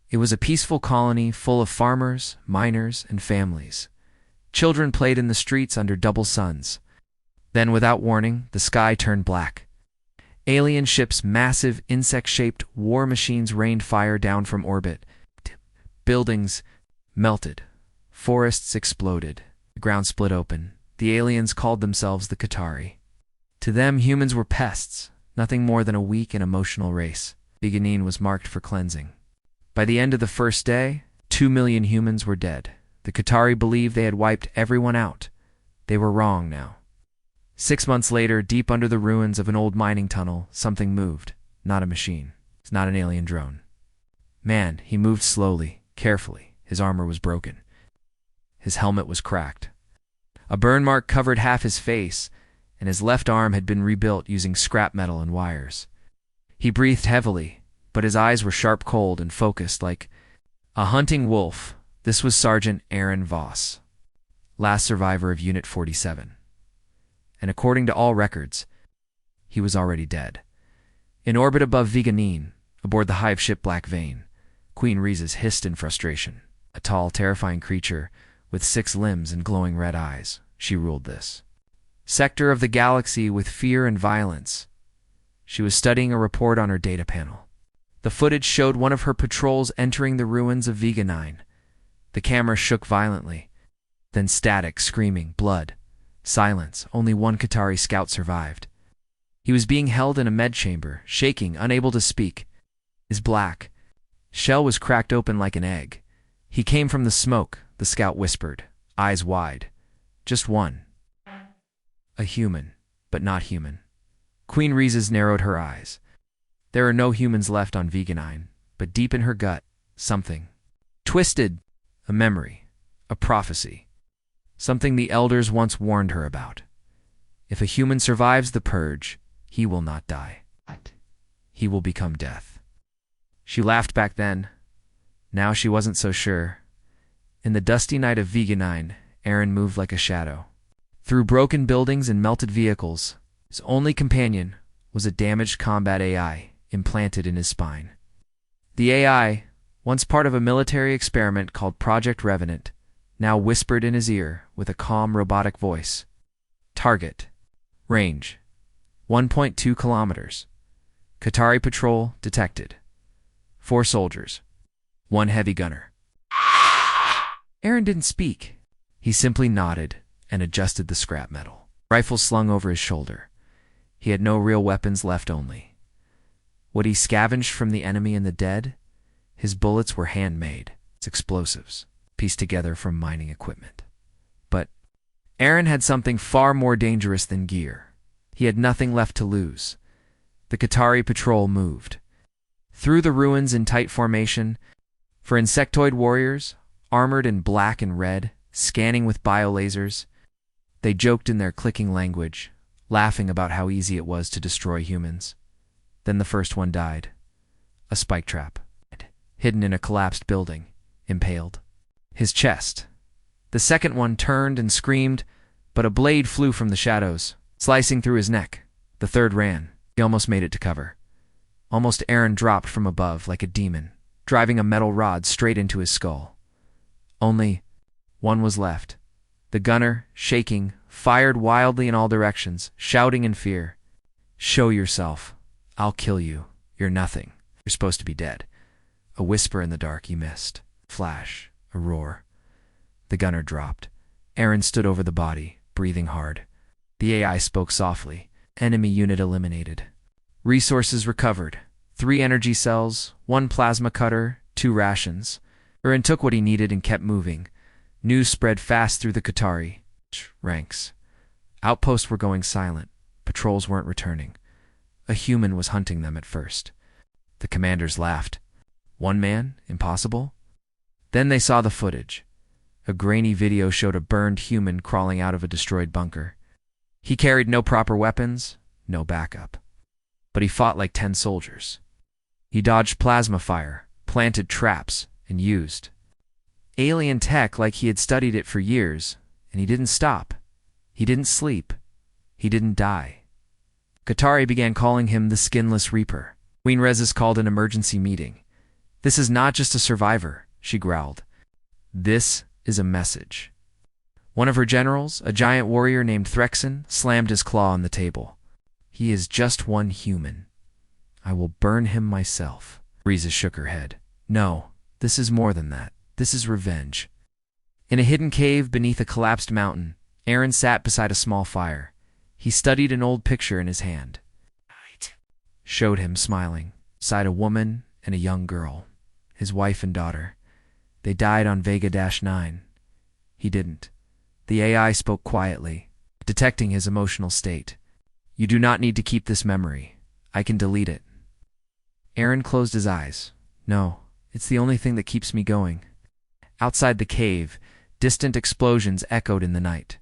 It was a peaceful colony full of farmers, miners, and families. Children played in the streets under double suns. Then, without warning, the sky turned black. Alien ships' massive, insect-shaped war machines rained fire down from orbit. Buildings melted. Forests exploded. The ground split open. The aliens called themselves the Qatari. To them, humans were pests, nothing more than a weak and emotional race. Veganin was marked for cleansing. By the end of the first day, 2 million humans were dead. The Qatari believed they had wiped everyone out. They were wrong now. 6 months later, deep under the ruins of an old mining tunnel, something moved. Not a machine. It's not an alien drone. Man, he moved slowly, carefully. His armor was broken. His helmet was cracked. A burn mark covered half his face, and his left arm had been rebuilt using scrap metal and wires. He breathed heavily, but his eyes were sharp, cold, and focused like a hunting wolf. This was Sergeant Aaron Voss, last survivor of Unit 47. And according to all records, he was already dead. In orbit above Veganin, aboard the hive ship Black Vein, Queen Rhesus hissed in frustration. A tall, terrifying creature with 6 limbs and glowing red eyes. She ruled this sector of the galaxy with fear and violence. She was studying a report on her data panel. The footage showed one of her patrols entering the ruins of Veganin. The camera shook violently. Then static, screaming, blood. Silence. Only one Qatari scout survived. He was being held in a med chamber, shaking, unable to speak. His black shell was cracked open like an egg. He came from the smoke, the scout whispered, eyes wide. Just one. A human, but not human. Queen Rhesus narrowed her eyes. There are no humans left on Veganin, but deep in her gut, something twisted. A memory, a prophecy, something the elders once warned her about. If a human survives the purge, he will not die. He will become death. She laughed back then. Now she wasn't so sure. In the dusty night of Veganin, Aaron moved like a shadow. Through broken buildings and melted vehicles, his only companion was a damaged combat AI implanted in his spine. The AI, once part of a military experiment called Project Revenant, now whispered in his ear with a calm robotic voice. Target. Range. 1.2 kilometers. Qatari patrol detected. 4 soldiers. 1 heavy gunner. Aaron didn't speak. He simply nodded and adjusted the scrap metal. Rifle slung over his shoulder. He had no real weapons left only. What he scavenged from the enemy and the dead, his bullets were handmade. It's explosives, pieced together from mining equipment. But Aaron had something far more dangerous than gear. He had nothing left to lose. The Qatari patrol moved. Through the ruins in tight formation, for insectoid warriors, armored in black and red, scanning with biolasers. They joked in their clicking language, laughing about how easy it was to destroy humans. Then the first one died. A spike trap, hidden in a collapsed building, impaled his chest. The second one turned and screamed, but a blade flew from the shadows, slicing through his neck. The third ran. He almost made it to cover. Almost Aaron dropped from above like a demon, driving a metal rod straight into his skull. Only one was left. The gunner, shaking, fired wildly in all directions, shouting in fear. Show yourself. I'll kill you. You're nothing. You're supposed to be dead. A whisper in the dark he missed. Flash. A roar. The gunner dropped. Aaron stood over the body, breathing hard. The AI spoke softly. Enemy unit eliminated. Resources recovered. 3 energy cells, 1 plasma cutter, 2 rations. Aaron took what he needed and kept moving. News spread fast through the Qatari ranks. Outposts were going silent. Patrols weren't returning. A human was hunting them at first. The commanders laughed. 1 man? Impossible? Then they saw the footage. A grainy video showed a burned human crawling out of a destroyed bunker. He carried no proper weapons, no backup. But he fought like 10 soldiers. He dodged plasma fire, planted traps, and used alien tech like he had studied it for years, and he didn't stop. He didn't sleep. He didn't die. Qatari began calling him the Skinless Reaper. Queen Rhesus called an emergency meeting. This is not just a survivor, she growled. This is a message. One of her generals, a giant warrior named Threxen, slammed his claw on the table. He is just one human. I will burn him myself. Riza shook her head. No, this is more than that. This is revenge. In a hidden cave beneath a collapsed mountain, Aaron sat beside a small fire. He studied an old picture in his hand. Showed him smiling, beside a woman and a young girl, his wife and daughter. They died on Vega-9. He didn't. The AI spoke quietly, detecting his emotional state. You do not need to keep this memory. I can delete it. Aaron closed his eyes. No, it's the only thing that keeps me going. Outside the cave, distant explosions echoed in the night.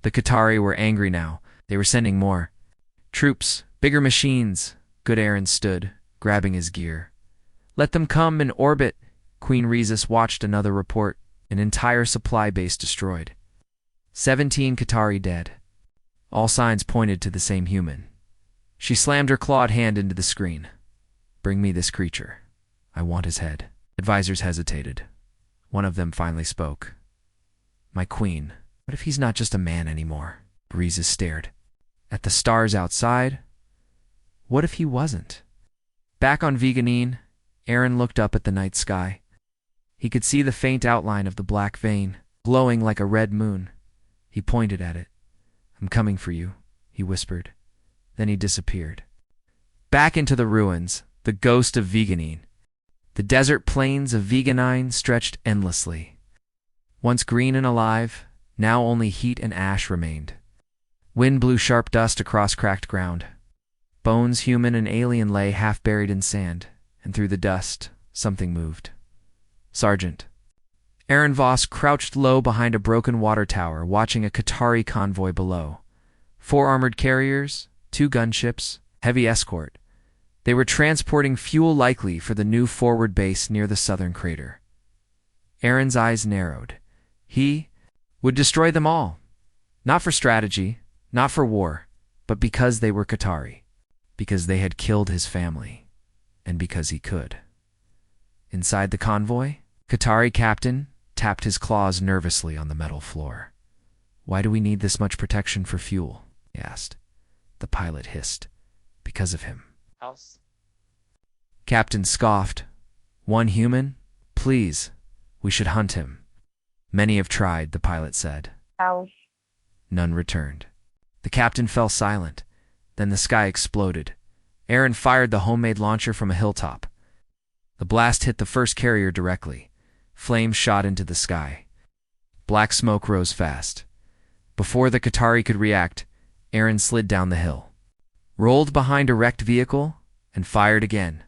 The Qatari were angry now. They were sending more troops, bigger machines. Good Aaron stood, grabbing his gear. Let them come in orbit. Queen Rhesus watched another report. An entire supply base destroyed. 17 Qatari dead. All signs pointed to the same human. She slammed her clawed hand into the screen. Bring me this creature. I want his head. Advisors hesitated. One of them finally spoke. My queen, what if he's not just a man anymore? Rhesus stared. At the stars outside? What if he wasn't? Back on Veganine, Aaron looked up at the night sky. He could see the faint outline of the black vein, glowing like a red moon. He pointed at it. I'm coming for you, he whispered. Then he disappeared. Back into the ruins, the ghost of Veganine. The desert plains of Veganine stretched endlessly. Once green and alive, now only heat and ash remained. Wind blew sharp dust across cracked ground. Bones, human and alien, lay half buried in sand, and through the dust, something moved. Sergeant. Aaron Voss crouched low behind a broken water tower, watching a Qatari convoy below. 4 armored carriers, 2 gunships, heavy escort. They were transporting fuel likely for the new forward base near the southern crater. Aaron's eyes narrowed. He would destroy them all. Not for strategy, not for war, but because they were Qatari. Because they had killed his family. And because he could. Inside the convoy, Qatari captain tapped his claws nervously on the metal floor. Why do we need this much protection for fuel? He asked. The pilot hissed. Because of him. House. Captain scoffed. One human? Please. We should hunt him. Many have tried, the pilot said. House. None returned. The captain fell silent. Then the sky exploded. Aaron fired the homemade launcher from a hilltop. The blast hit the first carrier directly. Flames shot into the sky. Black smoke rose fast. Before the Qatari could react, Aaron slid down the hill, rolled behind a wrecked vehicle, and fired again.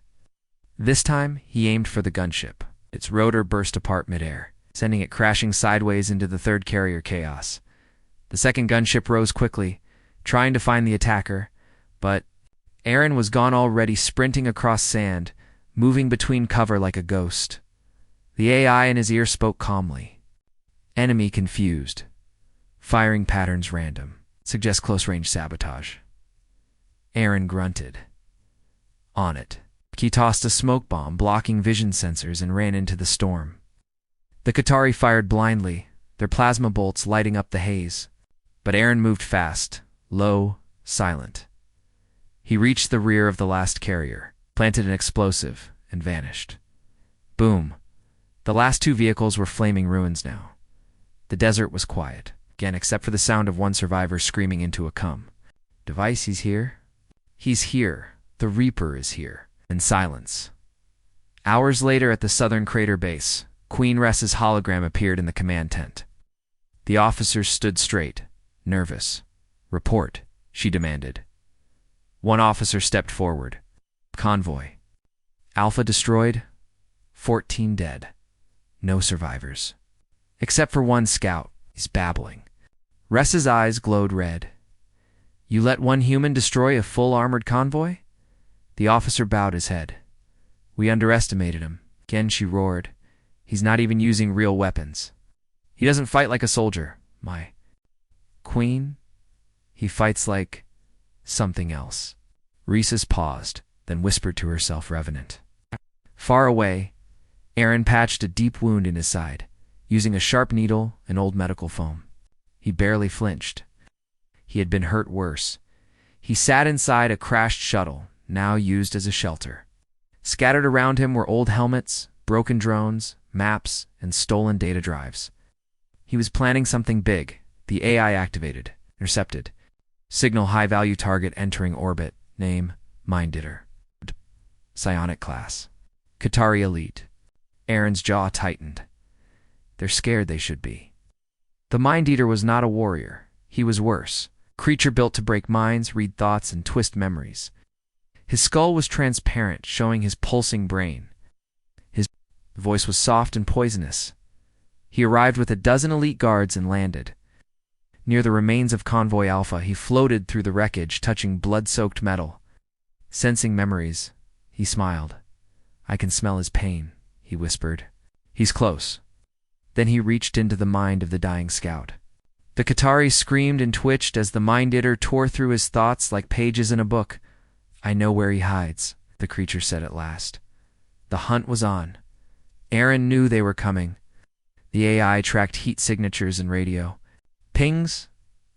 This time, he aimed for the gunship. Its rotor burst apart midair, sending it crashing sideways into the third carrier chaos. The second gunship rose quickly, trying to find the attacker, but Aaron was gone already, sprinting across sand, moving between cover like a ghost. The AI in his ear spoke calmly. Enemy confused. Firing patterns random. Suggest close-range sabotage. Aaron grunted. On it. He tossed a smoke bomb, blocking vision sensors, and ran into the storm. The Qatari fired blindly, their plasma bolts lighting up the haze. But Aaron moved fast, low, silent. He reached the rear of the last carrier, planted an explosive, and vanished. Boom. The last 2 vehicles were flaming ruins now. The desert was quiet, again except for the sound of one survivor screaming into a cum. Device, he's here? He's here. The Reaper is here. And silence. Hours later at the southern crater base, Queen Ressa's hologram appeared in the command tent. The officers stood straight, nervous. Report, she demanded. One officer stepped forward. Convoy. Alpha destroyed. 14 dead. No survivors. Except for one scout. He's babbling. Ressa's eyes glowed red. You let one human destroy a full armored convoy? The officer bowed his head. We underestimated him. Again she roared. He's not even using real weapons. He doesn't fight like a soldier, my queen. He fights like something else. Rhesus paused, then whispered to herself, revenant. Far away, Aaron patched a deep wound in his side, using a sharp needle and old medical foam. He barely flinched. He had been hurt worse. He sat inside a crashed shuttle, now used as a shelter. Scattered around him were old helmets, broken drones, maps, and stolen data drives. He was planning something big. The AI activated, intercepted. Signal high-value target entering orbit. Name, Mind Eater. Psionic class. Qatari elite. Aaron's jaw tightened. They're scared they should be. The Mind Eater was not a warrior. He was worse. Creature built to break minds, read thoughts, and twist memories. His skull was transparent, showing his pulsing brain. His voice was soft and poisonous. He arrived with a dozen elite guards and landed. Near the remains of Convoy Alpha, he floated through the wreckage, touching blood-soaked metal. Sensing memories, he smiled. "I can smell his pain," he whispered. "He's close." Then he reached into the mind of the dying scout. The Qatari screamed and twitched as the Mind Eater tore through his thoughts like pages in a book. "I know where he hides," the creature said at last. The hunt was on. Aaron knew they were coming. The AI tracked heat signatures and radio. Pings?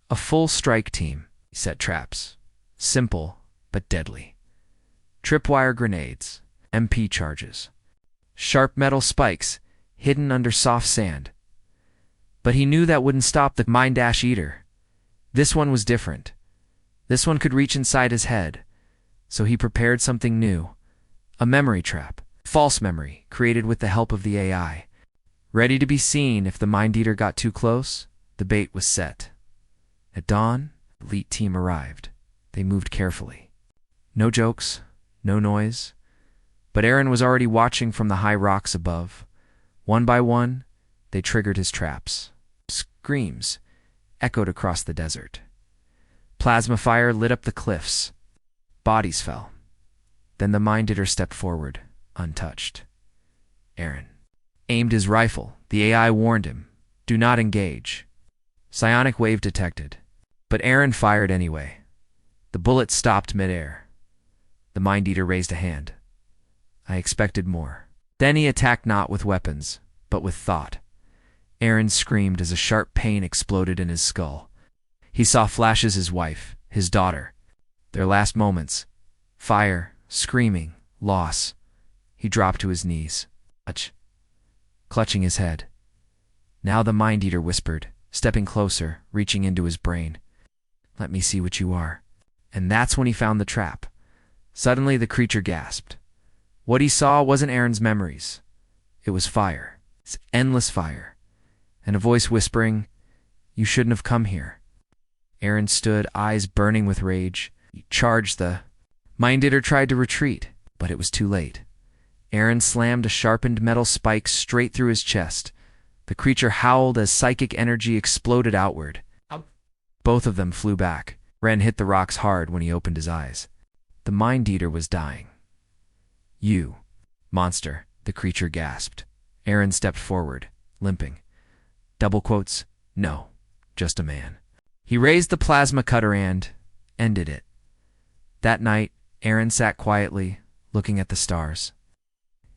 A full strike team. He set traps. Simple, but deadly. Tripwire grenades. MP charges. Sharp metal spikes, hidden under soft sand. But he knew that wouldn't stop the Mind Eater. This one was different. This one could reach inside his head. So he prepared something new. A memory trap. False memory, created with the help of the AI. Ready to be seen if the Mind Eater got too close, the bait was set. At dawn, the elite team arrived. They moved carefully. No jokes, no noise. But Aaron was already watching from the high rocks above. One by one, they triggered his traps. Screams echoed across the desert. Plasma fire lit up the cliffs. Bodies fell. Then the Mind Eater stepped forward, untouched. Aaron aimed his rifle. The AI warned him, "Do not engage." Psionic wave detected. But Aaron fired anyway. The bullet stopped midair. The Mind Eater raised a hand. "I expected more." Then he attacked not with weapons, but with thought. Aaron screamed as a sharp pain exploded in his skull. He saw flashes his wife, his daughter. Their last moments. Fire, screaming, loss. He dropped to his knees. Clutching his head. Now the Mind Eater whispered, stepping closer, reaching into his brain. "Let me see what you are." And that's when he found the trap. Suddenly the creature gasped. What he saw wasn't Aaron's memories. It was fire. It's endless fire. And a voice whispering, "You shouldn't have come here." Aaron stood, eyes burning with rage. He charged the Mind Eater tried to retreat, but it was too late. Aaron slammed a sharpened metal spike straight through his chest. The creature howled as psychic energy exploded outward. Both of them flew back. Ren hit the rocks hard when he opened his eyes. The Mind Eater was dying. "You, monster," the creature gasped. Aaron stepped forward, limping. Double quotes, "No, just a man." He raised the plasma cutter and ended it. That night, Aaron sat quietly, looking at the stars.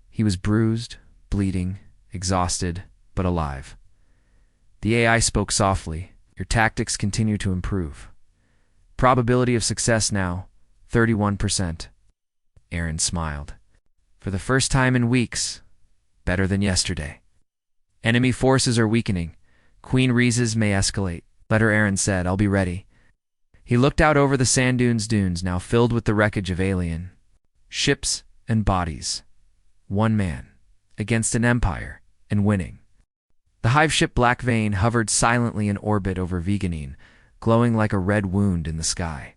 He was bruised, bleeding, exhausted, but alive. The AI spoke softly. "Your tactics continue to improve. Probability of success now, 31%. Aaron smiled. "For the first time in weeks, better than yesterday." "Enemy forces are weakening. Queen Reeses may escalate." "Letter," Aaron said. "I'll be ready." He looked out over the sand dunes now filled with the wreckage of alien ships and bodies. One man, against an empire, and winning. The hive ship Black Vein hovered silently in orbit over Veganine, glowing like a red wound in the sky.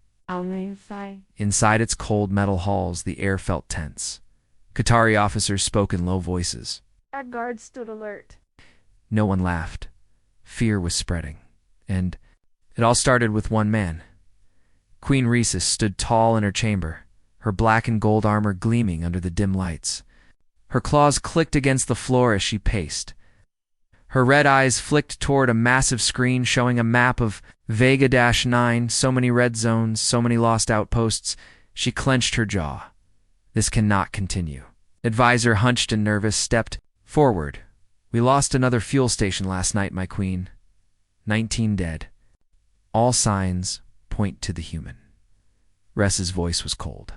Inside its cold metal halls, the air felt tense. Qatari officers spoke in low voices. Our guards stood alert. No one laughed. Fear was spreading. And it all started with one man. Queen Rhesus stood tall in her chamber, her black and gold armor gleaming under the dim lights. Her claws clicked against the floor as she paced. Her red eyes flicked toward a massive screen showing a map of Vega-9, so many red zones, so many lost outposts. She clenched her jaw. This cannot continue. Advisor, hunched and nervous, stepped Forward. We lost another fuel station last night, my queen. 19 dead. All signs point to the human. Ress's voice was cold.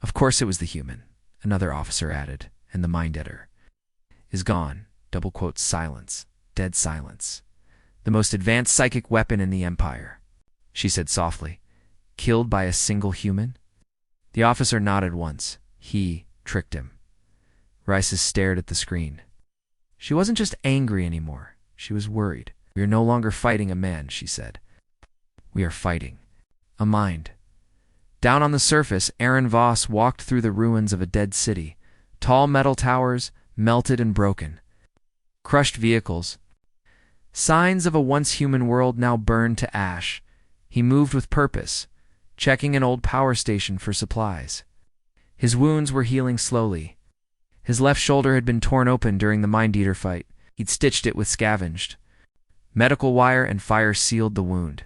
Of course it was the human, another officer added, and the mind editor. Is gone. Double quotes silence. Dead silence. The most advanced psychic weapon in the Empire, she said softly. Killed by a single human? The officer nodded once. He tricked him. Rice stared at the screen. She wasn't just angry anymore. She was worried. We are no longer fighting a man, she said. We are fighting a mind. Down on the surface, Aaron Voss walked through the ruins of a dead city. Tall metal towers, melted and broken. Crushed vehicles. Signs of a once human world now burned to ash. He moved with purpose, checking an old power station for supplies. His wounds were healing slowly. His left shoulder had been torn open during the Mind-Eater fight. He'd stitched it with scavenged. Medical wire and fire sealed the wound.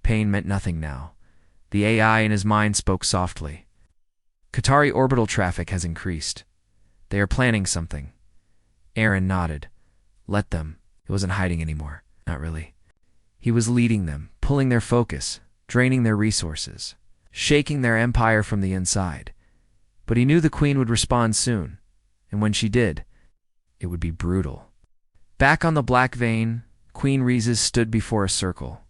Pain meant nothing now. The AI in his mind spoke softly. Qatari orbital traffic has increased. They are planning something. Aaron nodded. Let them. He wasn't hiding anymore. Not really. He was leading them, pulling their focus, draining their resources, shaking their empire from the inside. But he knew the Queen would respond soon, and when she did, it would be brutal. Back on the Black Vein, Queen Rhys stood before a circle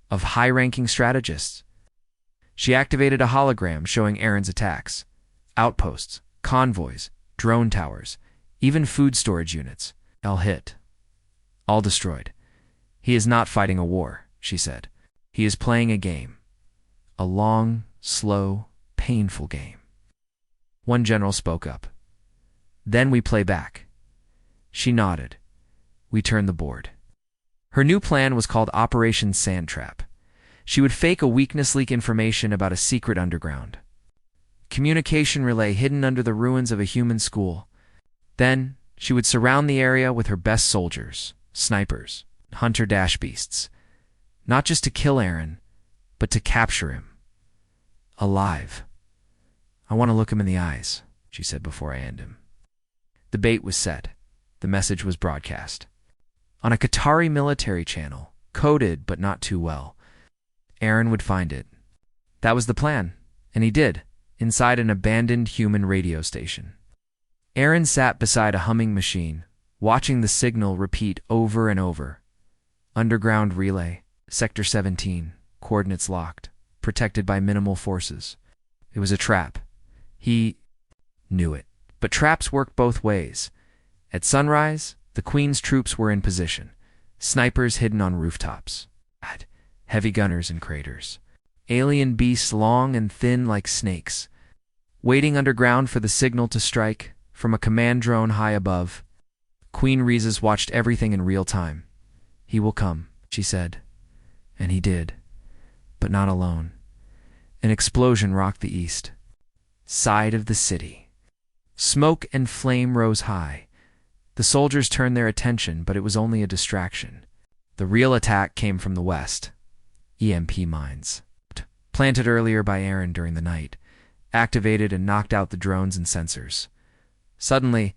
of high-ranking strategists. She activated a hologram showing Aaron's attacks. Outposts, convoys, drone towers, even food storage units. All hit. All destroyed. He is not fighting a war, she said. He is playing a game. A long, slow, painful game. One general spoke up. Then we play back. She nodded. We turned the board. Her new plan was called Operation Sandtrap. She would fake a weakness leak information about a secret underground communication relay hidden under the ruins of a human school. Then she would surround the area with her best soldiers, snipers, hunter-beasts, not just to kill Aaron, but to capture him. Alive. I want to look him in the eyes, she said before I end him. The bait was set. The message was broadcast. On a Qatari military channel, coded but not too well. Aaron would find it. That was the plan, and he did, inside an abandoned human radio station. Aaron sat beside a humming machine, watching the signal repeat over and over. Underground relay, Sector 17, coordinates locked, protected by minimal forces. It was a trap. He knew it. But traps work both ways. At sunrise, the Queen's troops were in position, snipers hidden on rooftops, heavy gunners in craters, alien beasts long and thin like snakes, waiting underground for the signal to strike from a command drone high above. Queen Rhys watched everything in real time. He will come, she said. And he did. But not alone. An explosion rocked the east side of the city. Smoke and flame rose high. The soldiers turned their attention, but it was only a distraction. The real attack came from the west. EMP mines. Planted earlier by Aaron during the night. Activated and knocked out the drones and sensors. Suddenly,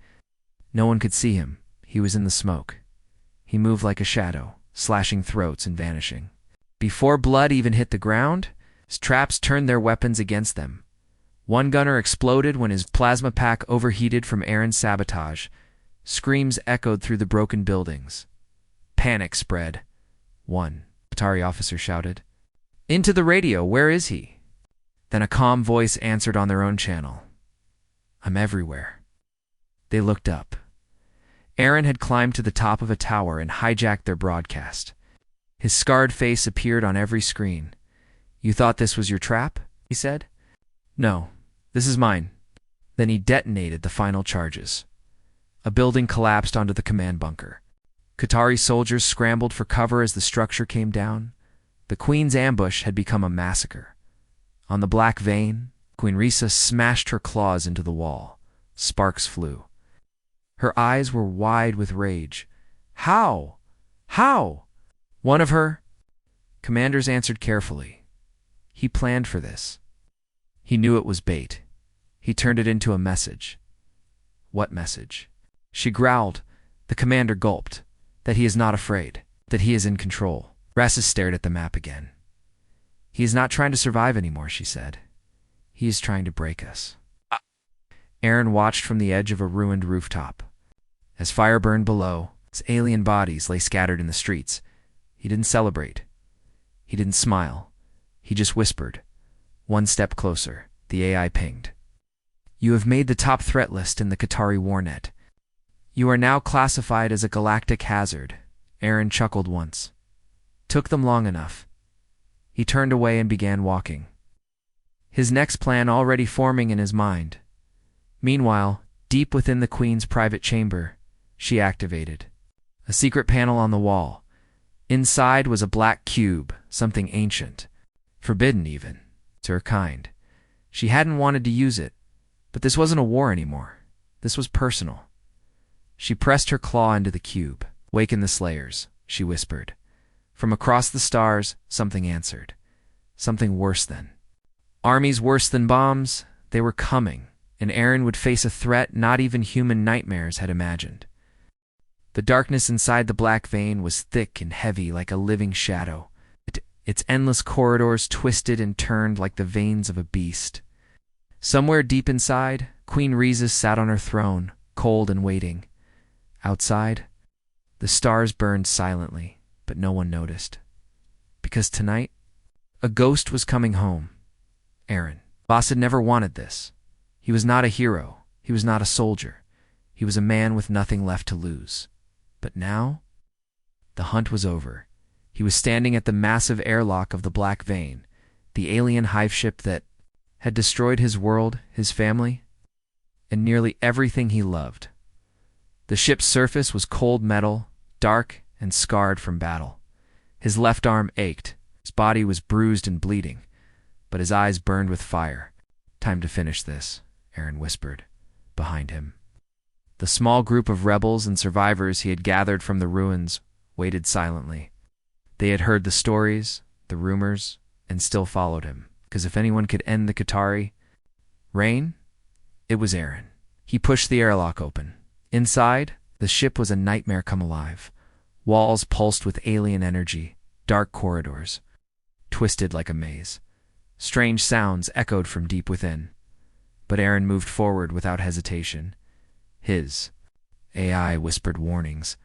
no one could see him. He was in the smoke. He moved like a shadow, slashing throats and vanishing. Before blood even hit the ground, his traps turned their weapons against them. One gunner exploded when his plasma pack overheated from Aaron's sabotage. Screams echoed through the broken buildings. Panic spread. One Qatari officer shouted, "Into the radio, where is he?" Then a calm voice answered on their own channel, "I'm everywhere." They looked up. Aaron had climbed to the top of a tower and hijacked their broadcast. His scarred face appeared on every screen. "You thought this was your trap?" he said. "No, this is mine." Then he detonated the final charges. A building collapsed onto the command bunker. Qatari soldiers scrambled for cover as the structure came down. The Queen's ambush had become a massacre. On the Black Vein, Queen Rhys smashed her claws into the wall. Sparks flew. Her eyes were wide with rage. "How? How?" One of her commanders answered carefully. He planned for this. He knew it was bait. He turned it into a message. What message? She growled. The commander gulped. That he is not afraid. That he is in control. Rassus stared at the map again. He is not trying to survive anymore, she said. He is trying to break us. Aaron watched from the edge of a ruined rooftop. As fire burned below, as alien bodies lay scattered in the streets, he didn't celebrate. He didn't smile. He just whispered. One step closer, the AI pinged. You have made the top threat list in the Qatari Warnet. You are now classified as a galactic hazard. Aaron chuckled once. Took them long enough. He turned away and began walking. His next plan already forming in his mind. Meanwhile, deep within the Queen's private chamber, she activated a secret panel on the wall. Inside was a black cube, something ancient, forbidden even, to her kind. She hadn't wanted to use it, but this wasn't a war anymore. This was personal. She pressed her claw into the cube. Waken the Slayers, she whispered. From across the stars, something answered. Something worse than. Armies worse than bombs, they were coming, and Aaron would face a threat not even human nightmares had imagined. The darkness inside the black vein was thick and heavy like a living shadow. Its endless corridors twisted and turned like the veins of a beast. Somewhere deep inside, Queen Rhesus sat on her throne, cold and waiting. Outside, the stars burned silently, but no one noticed. Because tonight, a ghost was coming home. Aaron. Boss had never wanted this. He was not a hero. He was not a soldier. He was a man with nothing left to lose. But now, the hunt was over. He was standing at the massive airlock of the Black Vein, the alien hive ship that had destroyed his world, his family, and nearly everything he loved. The ship's surface was cold metal, dark and scarred from battle. His left arm ached. His body was bruised and bleeding, but his eyes burned with fire. Time to finish this, Aaron whispered, behind him. The small group of rebels and survivors he had gathered from the ruins waited silently. They had heard the stories, the rumors, and still followed him, because if anyone could end the Qatari reign, it was Aaron. He pushed the airlock open. Inside, the ship was a nightmare come alive. Walls pulsed with alien energy, dark corridors, twisted like a maze. Strange sounds echoed from deep within. But Aaron moved forward without hesitation. His AI whispered warnings.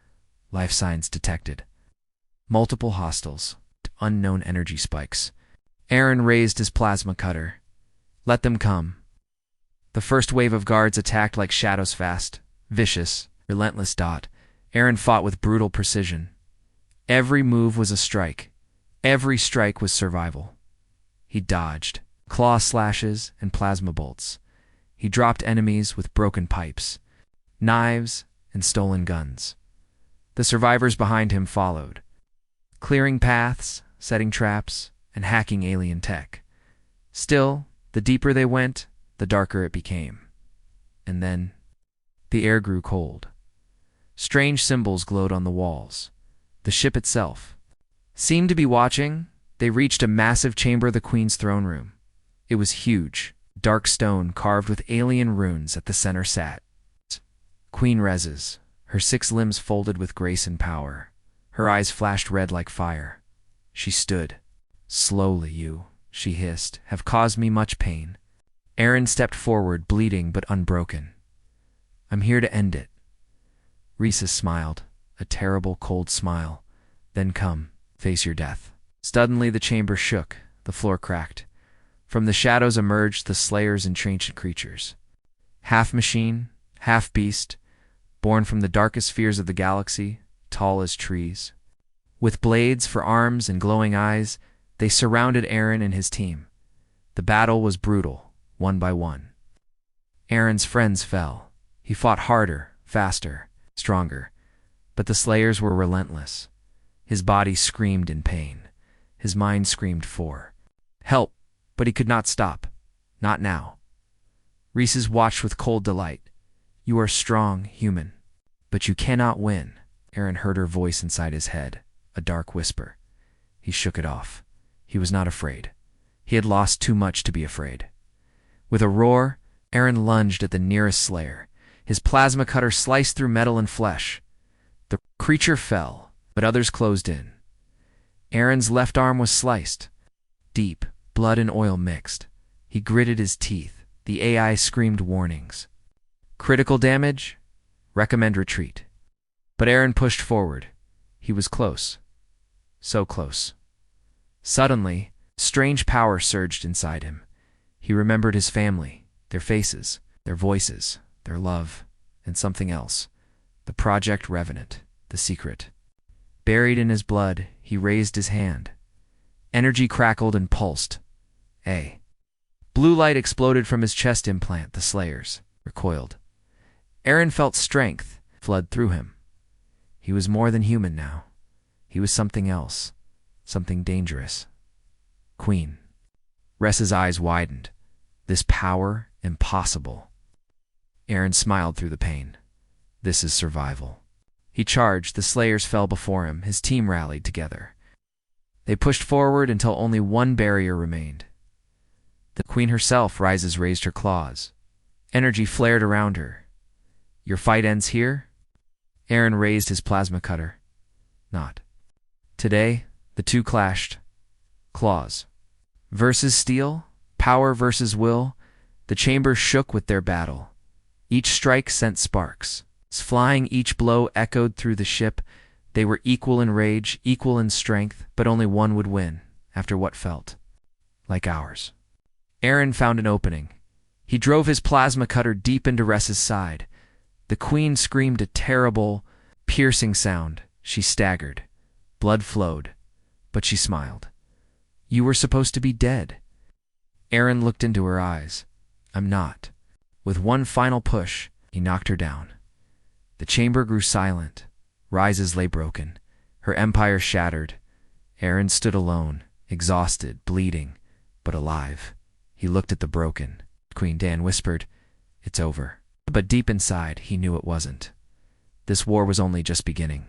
Life signs detected. Multiple hostiles. Unknown energy spikes. Aaron raised his plasma cutter. Let them come. The first wave of guards attacked like shadows fast, vicious, relentless dot. Aaron fought with brutal precision. Every move was a strike. Every strike was survival. He dodged. Claw slashes and plasma bolts. He dropped enemies with broken pipes, knives, and stolen guns. The survivors behind him followed, clearing paths, setting traps, and hacking alien tech. Still, the deeper they went, the darker it became. And then, the air grew cold. Strange symbols glowed on the walls. The ship itself seemed to be watching. They reached a massive chamber, the Queen's throne room. It was huge, dark stone carved with alien runes. At the center sat Queen Rhesus, her 6 limbs folded with grace and power. Her eyes flashed red like fire. She stood. Slowly, you, she hissed, have caused me much pain. Aaron stepped forward, bleeding but unbroken. I'm here to end it. Rhesus smiled, a terrible cold smile. Then come, face your death. Suddenly the chamber shook, the floor cracked. From the shadows emerged the slayers and ancient creatures. Half machine, half beast, born from the darkest spheres of the galaxy, tall as trees. With blades for arms and glowing eyes, they surrounded Aaron and his team. The battle was brutal, one by one. Aaron's friends fell. He fought harder, faster, stronger. But the slayers were relentless. His body screamed in pain. His mind screamed for help, but he could not stop. Not now. Rhesus watched with cold delight. You are strong, human. But you cannot win. Aaron heard her voice inside his head, a dark whisper. He shook it off. He was not afraid. He had lost too much to be afraid. With a roar, Aaron lunged at the nearest slayer. His plasma cutter sliced through metal and flesh. The creature fell, but others closed in. Aaron's left arm was sliced. Deep, blood and oil mixed. He gritted his teeth. The AI screamed warnings. Critical damage? Recommend retreat. But Aaron pushed forward. He was close. So close. Suddenly, strange power surged inside him. He remembered his family, their faces, their voices, their love, and something else. The Project Revenant, the secret. Buried in his blood, he raised his hand. Energy crackled and pulsed. Blue light exploded from his chest implant. The Slayers recoiled. Aaron felt strength flood through him. He was more than human now. He was something else, something dangerous. Queen. Ressa's eyes widened. This power, impossible. Aaron smiled through the pain. This is survival. He charged. The Slayers fell before him. His team rallied together. They pushed forward until only one barrier remained. The queen herself raised her claws. Energy flared around her. Your fight ends here? Aaron raised his plasma cutter. Not. Today, the two clashed. Claws. Versus steel, power versus will. The chamber shook with their battle. Each strike sent sparks. Flying, each blow echoed through the ship. They were equal in rage, equal in strength, but only one would win, after what felt like hours. Aaron found an opening. He drove his plasma cutter deep into Ressa's side. The queen screamed a terrible, piercing sound. She staggered. Blood flowed, but she smiled. You were supposed to be dead. Aaron looked into her eyes. I'm not. With one final push, he knocked her down. The chamber grew silent. Rises lay broken. Her empire shattered. Aaron stood alone, exhausted, bleeding, but alive. He looked at the broken. Queen Dan whispered, It's over. But deep inside, he knew it wasn't. This war was only just beginning.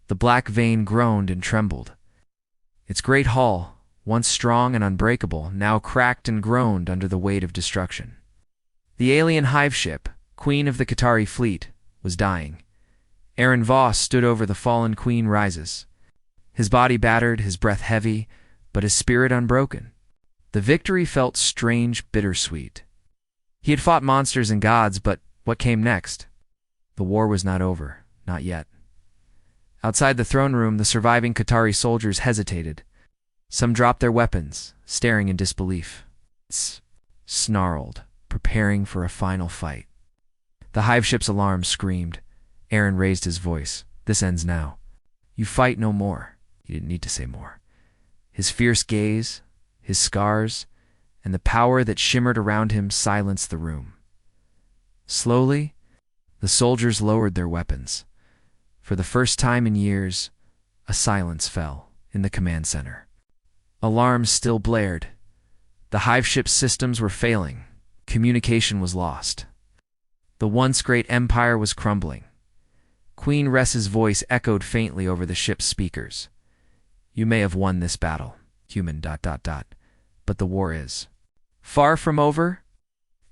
The black vein groaned and trembled. Its great hull, once strong and unbreakable, now cracked and groaned under the weight of destruction. The alien hive ship, queen of the Qatari fleet, was dying. Aaron Voss stood over the fallen queen Rises. His body battered, his breath heavy, but his spirit unbroken. The victory felt strange, bittersweet. He had fought monsters and gods, but what came next? The war was not over, not yet. Outside the throne room, the surviving Qatari soldiers hesitated. Some dropped their weapons, staring in disbelief. Snarled, preparing for a final fight. The hive ship's alarm screamed. Aaron raised his voice. This ends now. You fight no more. He didn't need to say more. His fierce gaze, his scars, and the power that shimmered around him silenced the room. Slowly, the soldiers lowered their weapons. For the first time in years, a silence fell in the command center. Alarms still blared. The hive ship's systems were failing. Communication was lost. The once great empire was crumbling. Queen Ressa's voice echoed faintly over the ship's speakers. You may have won this battle, human ... but the war is far from over.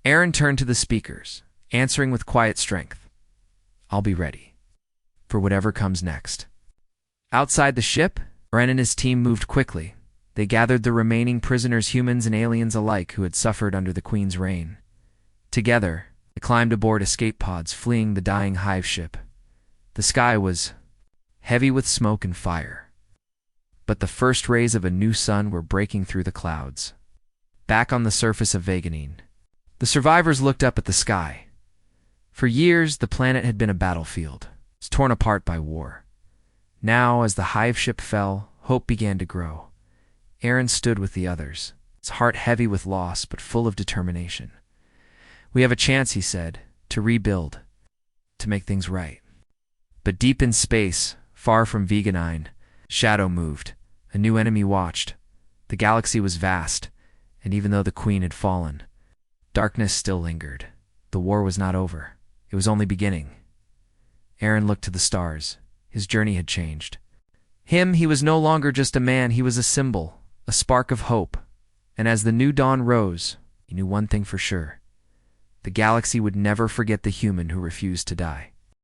Aaron turned to the speakers, answering with quiet strength. I'll be ready for whatever comes next. Outside the ship, Ren and his team moved quickly. They gathered the remaining prisoners, humans and aliens alike, who had suffered under the Queen's reign. Together, they climbed aboard escape pods, fleeing the dying hive ship. The sky was heavy with smoke and fire. But the first rays of a new sun were breaking through the clouds. Back on the surface of Vaganine, the survivors looked up at the sky. For years, the planet had been a battlefield, torn apart by war. Now, as the hive ship fell, hope began to grow. Aaron stood with the others, his heart heavy with loss but full of determination. We have a chance, he said, to rebuild, to make things right. But deep in space, far from Vaganine, shadow moved. A new enemy watched. The galaxy was vast, and even though the Queen had fallen, darkness still lingered. The war was not over. It was only beginning. Aaron looked to the stars. His journey had changed. He was no longer just a man. He was a symbol, a spark of hope. And as the new dawn rose, he knew one thing for sure. the galaxy would never forget the human who refused to die.